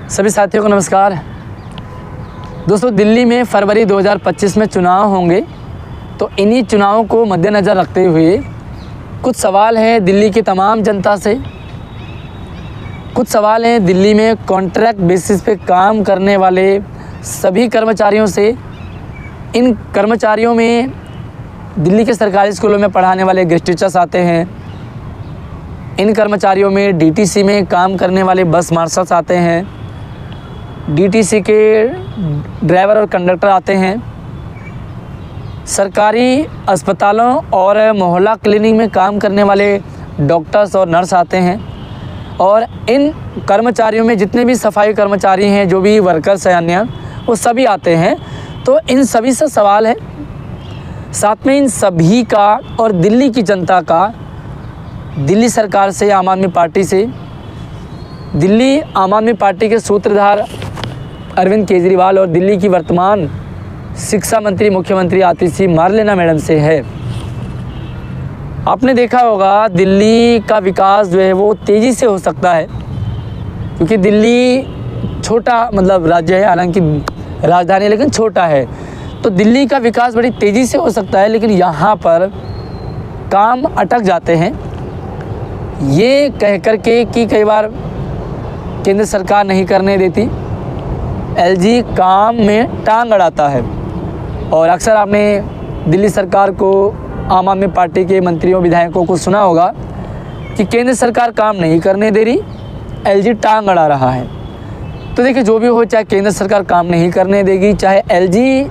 सभी साथियों को नमस्कार। दोस्तों, दिल्ली में फरवरी 2025 में चुनाव होंगे, तो इन्हीं चुनावों को मद्देनज़र रखते हुए कुछ सवाल हैं दिल्ली की तमाम जनता से। कुछ सवाल हैं दिल्ली में कॉन्ट्रैक्ट बेसिस पे काम करने वाले सभी कर्मचारियों से। इन कर्मचारियों में दिल्ली के सरकारी स्कूलों में पढ़ाने वाले गेस्ट टीचर्स आते हैं। इन कर्मचारियों में डीटीसी में काम करने वाले बस मार्शल्स आते हैं। डीटीसी के ड्राइवर और कंडक्टर आते हैं। सरकारी अस्पतालों और मोहल्ला क्लिनिक में काम करने वाले डॉक्टर्स और नर्स आते हैं। और इन कर्मचारियों में जितने भी सफाई कर्मचारी हैं, जो भी वर्कर्स हैं अन्य, वो सभी आते हैं। तो इन सभी से सवाल है, साथ में इन सभी का और दिल्ली की जनता का, दिल्ली सरकार से, आम आदमी पार्टी से, दिल्ली आम आदमी पार्टी के सूत्रधार अरविंद केजरीवाल और दिल्ली की वर्तमान शिक्षा मंत्री मुख्यमंत्री आतिशी मार्लेना मैडम से है। आपने देखा होगा दिल्ली का विकास जो है वो तेज़ी से हो सकता है, क्योंकि दिल्ली छोटा राज्य है, हालांकि राजधानी लेकिन छोटा है। तो दिल्ली का विकास बड़ी तेज़ी से हो सकता है, लेकिन यहाँ पर काम अटक जाते हैं ये कह कर के कि कई बार केंद्र सरकार नहीं करने देती, एलजी काम में टांग अड़ाता है। और अक्सर आपने दिल्ली सरकार को, आम आदमी पार्टी के मंत्रियों विधायकों को सुना होगा कि केंद्र सरकार काम नहीं करने दे रही, एलजी टांग अड़ा रहा है। तो देखिए, जो भी हो, चाहे केंद्र सरकार काम नहीं करने देगी, चाहे एलजी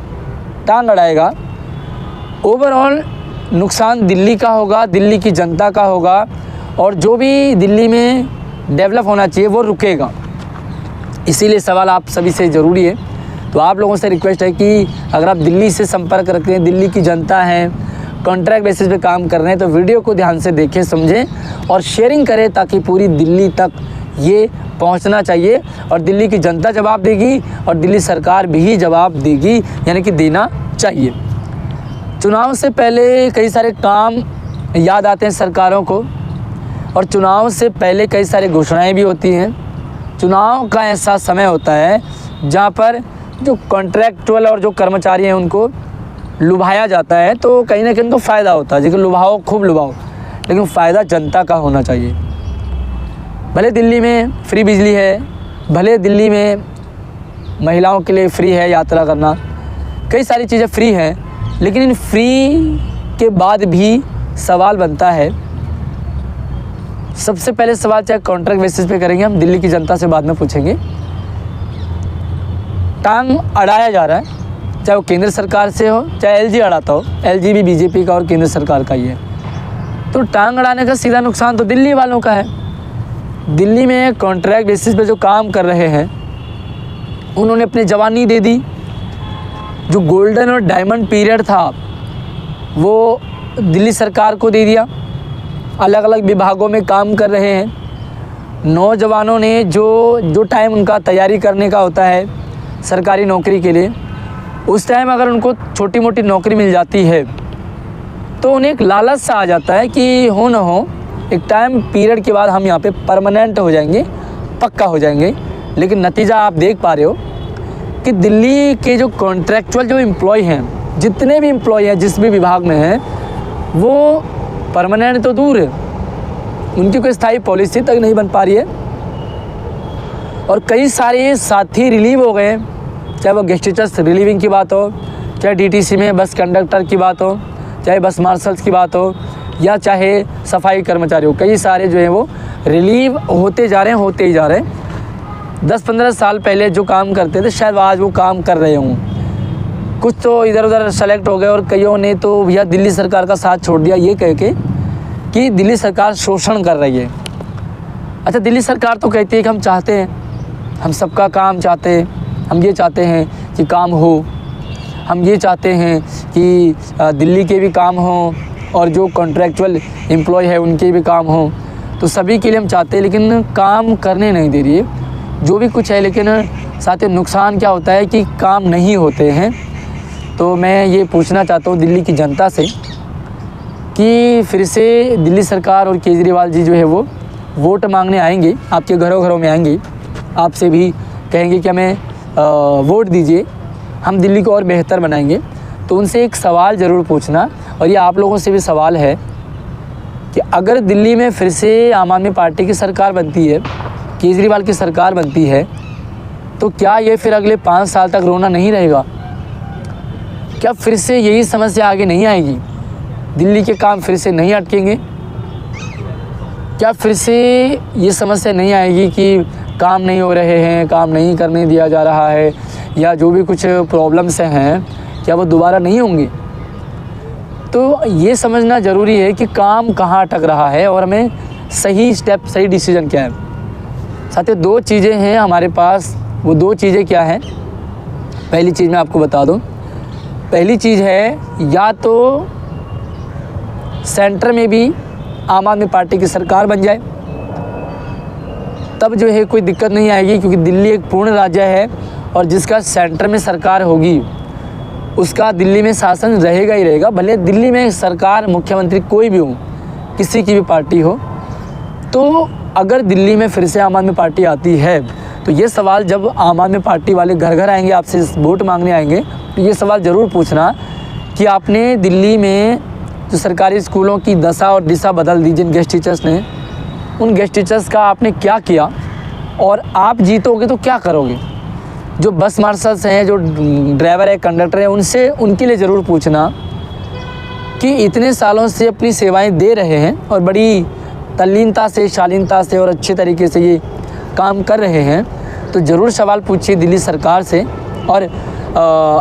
टांग अड़ाएगा, ओवरऑल नुकसान दिल्ली का होगा, दिल्ली की जनता का होगा, और जो भी दिल्ली में डेवलप होना चाहिए वो रुकेगा। इसीलिए सवाल आप सभी से ज़रूरी है। तो आप लोगों से रिक्वेस्ट है कि अगर आप दिल्ली से संपर्क रखते हैं, दिल्ली की जनता है, कॉन्ट्रैक्ट बेसिस पे काम कर रहे हैं, तो वीडियो को ध्यान से देखें, समझें और शेयरिंग करें, ताकि पूरी दिल्ली तक ये पहुंचना चाहिए। और दिल्ली की जनता जवाब देगी और दिल्ली सरकार भी जवाब देगी, यानी कि देना चाहिए। चुनाव से पहले कई सारे काम याद आते हैं सरकारों को, और चुनाव से पहले कई सारी घोषणाएं भी होती हैं। चुनाव का ऐसा समय होता है जहां पर जो कॉन्ट्रैक्चुअल और जो कर्मचारी हैं उनको लुभाया जाता है, तो कहीं ना कहीं उनको फ़ायदा होता है। जिसको लुभाओ, खूब लुभाओ, लेकिन फ़ायदा जनता का होना चाहिए। भले दिल्ली में फ्री बिजली है, भले दिल्ली में महिलाओं के लिए फ्री है यात्रा करना, कई सारी चीज़ें फ्री हैं, लेकिन इन फ्री के बाद भी सवाल बनता है। सबसे पहले सवाल चाहे कॉन्ट्रैक्ट बेसिस पे करेंगे, हम दिल्ली की जनता से बाद में पूछेंगे। टांग अड़ाया जा रहा है, चाहे वो केंद्र सरकार से हो, चाहे एलजी अड़ाता हो। एलजी भी बीजेपी का और केंद्र सरकार का ही है। तो टांग अड़ाने का सीधा नुकसान तो दिल्ली वालों का है। दिल्ली में कॉन्ट्रैक्ट बेसिस पे जो काम कर रहे हैं, उन्होंने अपनी जवानी दे दी। जो गोल्डन और डायमंड पीरियड था वो दिल्ली सरकार को दे दिया। अलग अलग विभागों में काम कर रहे हैं नौजवानों ने, जो टाइम उनका तैयारी करने का होता है सरकारी नौकरी के लिए, उस टाइम अगर उनको छोटी मोटी नौकरी मिल जाती है तो उन्हें एक लालच सा आ जाता है कि हो न हो एक टाइम पीरियड के बाद हम यहाँ पे परमानेंट हो जाएंगे, पक्का हो जाएंगे। लेकिन नतीजा आप देख पा रहे हो कि दिल्ली के जो कॉन्ट्रैक्चुअल जो एम्प्लॉय हैं, जितने भी एम्प्लॉय हैं जिस भी विभाग में हैं, वो परमानेंट तो दूर है, उनकी कोई स्थायी पॉलिसी तक नहीं बन पा रही है। और कई सारे साथी रिलीव हो गए, चाहे वो गेस्ट टीचर्स रिलीविंग की बात हो, चाहे डीटीसी में बस कंडक्टर की बात हो, चाहे बस मार्शल्स की बात हो, या चाहे सफाई कर्मचारी हो। कई सारे जो हैं वो रिलीव होते जा रहे हैं, होते ही जा रहे हैं। 10-15 साल पहले जो काम करते थे, शायद आज वो काम कर रहे हों। कुछ तो इधर उधर सेलेक्ट हो गए, और कईयों ने तो भैया दिल्ली सरकार का साथ छोड़ दिया, ये कह के कि दिल्ली सरकार शोषण कर रही है। अच्छा, दिल्ली सरकार तो कहती है कि हम चाहते हैं, हम सबका काम चाहते हैं, हम ये चाहते हैं कि काम हो, हम ये चाहते हैं कि दिल्ली के भी काम हो और जो कॉन्ट्रैक्चुअल एम्प्लॉय है उनके भी काम हो, तो सभी के लिए हम चाहते हैं, लेकिन काम करने नहीं दे रही है जो भी कुछ है। लेकिन साथ ही नुकसान क्या होता है कि काम नहीं होते हैं। तो मैं ये पूछना चाहता हूँ दिल्ली की जनता से कि फिर से दिल्ली सरकार और केजरीवाल जी जो है वो वोट मांगने आएंगे, आपके घरों घरों में आएंगे, आपसे भी कहेंगे कि हमें वोट दीजिए, हम दिल्ली को और बेहतर बनाएंगे, तो उनसे एक सवाल ज़रूर पूछना। और ये आप लोगों से भी सवाल है कि अगर दिल्ली में फिर से आम आदमी पार्टी की सरकार बनती है, केजरीवाल की सरकार बनती है, तो क्या ये फिर अगले 5 साल तक रोना नहीं रहेगा? क्या फिर से यही समस्या आगे नहीं आएगी? दिल्ली के काम फिर से नहीं अटकेंगे? क्या फिर से ये समस्या नहीं आएगी कि काम नहीं हो रहे हैं, काम नहीं करने दिया जा रहा है, या जो भी कुछ प्रॉब्लम्स हैं क्या वो दोबारा नहीं होंगी? तो ये समझना ज़रूरी है कि काम कहाँ अटक रहा है और हमें सही स्टेप, सही डिसीजन क्या है। साथियों, 2 चीज़ें हैं हमारे पास। वो 2 चीज़ें क्या हैं? पहली चीज़ मैं आपको बता दूं। पहली चीज़ है, या तो सेंटर में भी आम आदमी पार्टी की सरकार बन जाए, तब जो है कोई दिक्कत नहीं आएगी, क्योंकि दिल्ली एक पूर्ण राज्य है और जिसका सेंटर में सरकार होगी उसका दिल्ली में शासन रहेगा ही रहेगा। भले दिल्ली में सरकार, मुख्यमंत्री कोई भी हो, किसी की भी पार्टी हो। तो अगर दिल्ली में फिर से आम आदमी पार्टी आती है, तो ये सवाल जब आम आदमी पार्टी वाले घर घर आएंगे, आपसे वोट मांगने आएंगे, तो ये सवाल ज़रूर पूछना कि आपने दिल्ली में जो सरकारी स्कूलों की दशा और दिशा बदल दी जिन गेस्ट टीचर्स ने, उन गेस्ट टीचर्स का आपने क्या किया, और आप जीतोगे तो क्या करोगे? जो बस मार्शल्स हैं, जो ड्राइवर है, कंडक्टर है, उनसे, उनके लिए ज़रूर पूछना कि इतने सालों से अपनी सेवाएं दे रहे हैं और बड़ी तल्लीनता से, शालीनता से और अच्छे तरीके से ये काम कर रहे हैं, तो ज़रूर सवाल पूछिए दिल्ली सरकार से। और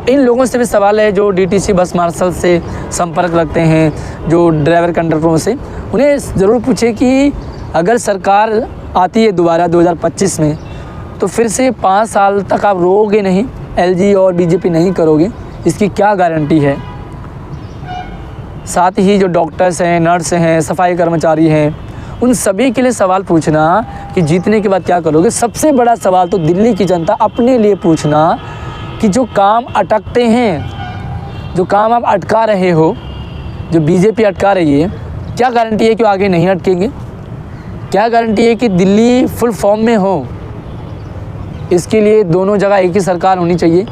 इन लोगों से भी सवाल है जो डीटीसी बस मार्शल से संपर्क रखते हैं, जो ड्राइवर कंडक्टरों से, उन्हें ज़रूर पूछे कि अगर सरकार आती है दोबारा 2025 में, तो फिर से 5 साल तक आप रोओगे नहीं, एलजी और बीजेपी नहीं करोगे, इसकी क्या गारंटी है? साथ ही जो डॉक्टर्स हैं, नर्स हैं, सफाई कर्मचारी हैं, उन सभी के लिए सवाल पूछना कि जीतने के बाद क्या करोगे। सबसे बड़ा सवाल तो दिल्ली की जनता अपने लिए पूछना कि जो काम अटकते हैं, जो काम आप अटका रहे हो, जो बीजेपी अटका रही है, क्या गारंटी है कि वो आगे नहीं अटकेंगे? क्या गारंटी है कि दिल्ली फुल फॉर्म में हो? इसके लिए दोनों जगह एक ही सरकार होनी चाहिए।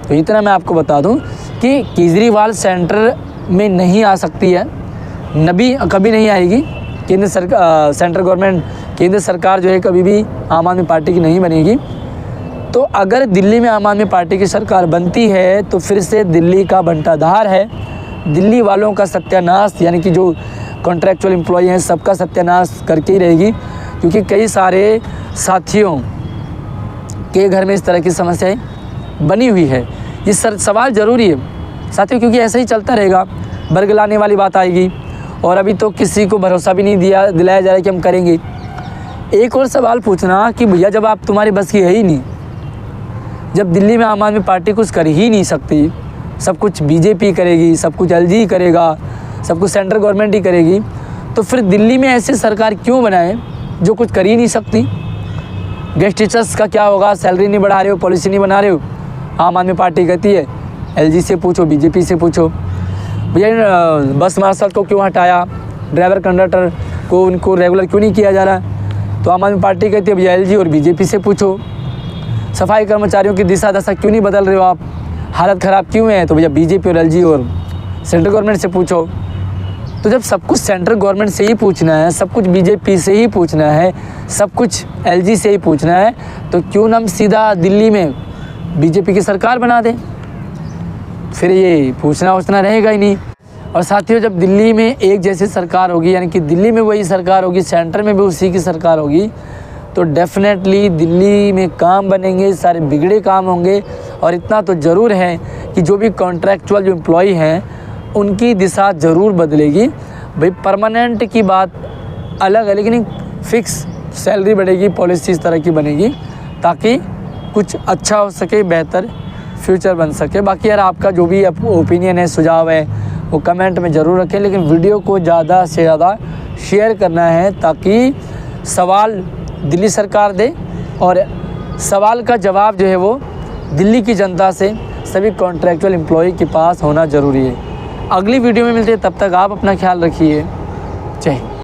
तो इतना मैं आपको बता दूं कि केजरीवाल सेंटर में नहीं आ सकती है, कभी नहीं आएगी। सेंट्रल गवर्नमेंट, केंद्र सरकार जो है कभी भी आम आदमी पार्टी की नहीं बनेगी। तो अगर दिल्ली में आम आदमी पार्टी की सरकार बनती है, तो फिर से दिल्ली का बंटाधार है, दिल्ली वालों का सत्यानाश, यानी कि जो कॉन्ट्रैक्चुअल एम्प्लॉय हैं सबका सत्यानाश करके ही रहेगी, क्योंकि कई सारे साथियों के घर में इस तरह की समस्याएं बनी हुई है। ये सवाल ज़रूरी है साथियों, क्योंकि ऐसा ही चलता रहेगा, बरगलाने वाली बात आएगी। और अभी तो किसी को भरोसा भी नहीं दिलाया जा रहा है कि हम करेंगे। एक और सवाल पूछना कि भैया जब आप, तुम्हारी बस की है ही नहीं, जब दिल्ली में आम आदमी पार्टी कुछ कर ही नहीं सकती, सब कुछ बीजेपी करेगी, सब कुछ एलजी करेगा, सब कुछ सेंट्रल गवर्नमेंट ही करेगी, तो फिर दिल्ली में ऐसी सरकार क्यों बनाए जो कुछ कर ही नहीं सकती? गेस्ट टीचर्स का क्या होगा? सैलरी नहीं बढ़ा रहे हो, पॉलिसी नहीं बना रहे हो, आम आदमी पार्टी कहती है। एलजी से पूछो, बीजेपी से पूछो, भैया बस मार्शल को क्यों हटाया, ड्राइवर कंडक्टर को उनको रेगुलर क्यों नहीं किया जा रहा? तो आम आदमी पार्टी कहती है भैया एलजी और बीजेपी से पूछो। सफाई कर्मचारियों की दिशा दशा क्यों नहीं बदल रहे हो आप, हालत ख़राब क्यों है? तो भैया बीजेपी और एलजी और सेंट्रल गवर्नमेंट से पूछो। तो जब सब कुछ सेंट्रल गवर्नमेंट से ही पूछना है, सब कुछ बीजेपी से ही पूछना है, सब कुछ एलजी से ही पूछना है, तो क्यों ना हम सीधा दिल्ली में बीजेपी की सरकार बना दें? फिर ये पूछना उछना रहेगा ही नहीं। और साथियों, जब दिल्ली में एक जैसी सरकार होगी, यानी कि दिल्ली में वही सरकार होगी, सेंटर में भी उसी की सरकार होगी, तो डेफिनेटली दिल्ली में काम बनेंगे, सारे बिगड़े काम होंगे। और इतना तो ज़रूर है कि जो भी कॉन्ट्रैक्चुअल जो एम्प्लॉय हैं उनकी दिशा ज़रूर बदलेगी। भाई परमानेंट की बात अलग है, लेकिन फिक्स सैलरी बढ़ेगी, पॉलिसी इस तरह की बनेगी ताकि कुछ अच्छा हो सके, बेहतर फ्यूचर बन सके। बाकी यार आपका जो भी ओपिनियन है, सुझाव है, वो कमेंट में ज़रूर रखें, लेकिन वीडियो को ज़्यादा से ज़्यादा शेयर करना है ताकि सवाल दिल्ली सरकार दे और सवाल का जवाब जो है वो दिल्ली की जनता से, सभी कॉन्ट्रैक्चुअल एम्प्लॉय के पास होना ज़रूरी है। अगली वीडियो में मिलते हैं, तब तक आप अपना ख्याल रखिए। जय हिंद।